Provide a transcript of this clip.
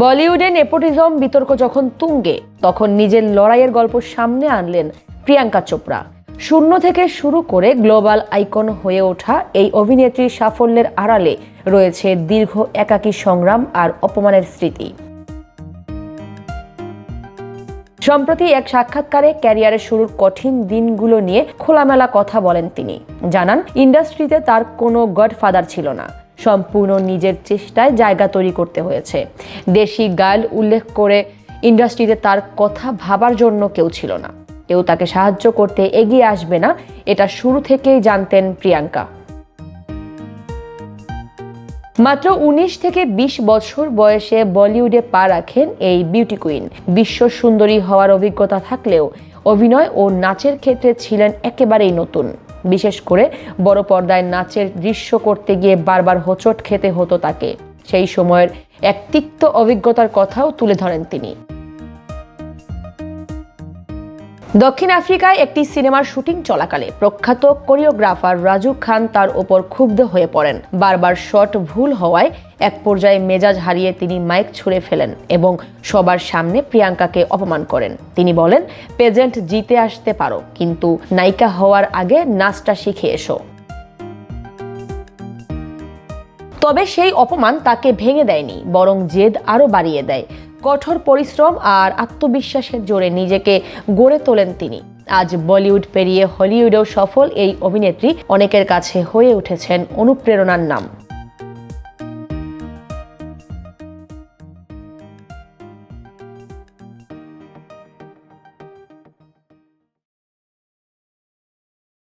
বলিউডে নেপোটিজম বিতর্ক যখন তুঙ্গে, তখন নিজের লড়াইয়ের গল্প সামনে আনলেন প্রিয়াঙ্কা চোপড়া। শূন্য থেকে শুরু করে গ্লোবাল আইকন হয়ে ওঠা এই অভিনেত্রীর সাফল্যের আড়ালে রয়েছে দীর্ঘ একাকী সংগ্রাম আর অপমানের স্মৃতি। সম্প্রতি এক সাক্ষাৎকারে ক্যারিয়ারের শুরুর কঠিন দিনগুলো নিয়ে খোলামেলা কথা বলেন তিনি। জানান, ইন্ডাস্ট্রিতে তার কোনো গডফাদার ছিল না, সম্পূর্ণ নিজের চেষ্টায় জায়গা তৈরি করতে হয়েছে। দেশি গাল উল্লেখ করে ইন্ডাস্ট্রিতে তার কথা ভাবার জন্য কেউ ছিল না, কেউ তাকে সাহায্য করতে এগিয়ে আসবে না, এটা শুরু থেকেই জানতেন প্রিয়াঙ্কা। মাত্র 19 থেকে 20 বছর বয়সে বলিউডে পা রাখেন এই বিউটি কুইন। বিশ্ব সুন্দরী হওয়ার অভিজ্ঞতা থাকলেও অভিনয় ও নাচের ক্ষেত্রে ছিলেন একেবারেই নতুন। বিশেষ করে বড় পর্দায় নাচের দৃশ্য করতে গিয়ে বারবার হোঁচট খেতে হতো তাকে। সেই সময়ের এক তিক্ত অভিজ্ঞতার কথাও তুলে ধরেন তিনি। দক্ষিণ আফ্রিকায় একটি সিনেমার শুটিং চলাকালে প্রখ্যাত কোরিওগ্রাফার রাজু খান তার ওপর ক্ষুব্ধ হয়ে পড়েন। বারবার শট ভুল হওয়ায় এক পর্যায়ে মেজাজ হারিয়ে তিনি মাইক ছুঁড়ে ফেলেন এবং সবার সামনে প্রিয়াঙ্কাকে অপমান করেন। তিনি বলেন, পেজেন্ট জিতে আসতে পারো, কিন্তু নায়িকা হওয়ার আগে নাচটা শিখে এসো। তবে সেই অপমান তাকে ভেঙে দেয়নি, বরং জেদ আরো বাড়িয়ে দেয়। কঠোর পরিশ্রম আর আত্মবিশ্বাসের জোরে নিজেকে গড়ে তোলেন তিনি। আজ বলিউড পেরিয়ে হলিউডেও সফল এই অভিনেত্রী অনেকের কাছে হয়ে উঠেছেন অনুপ্রেরণার নাম।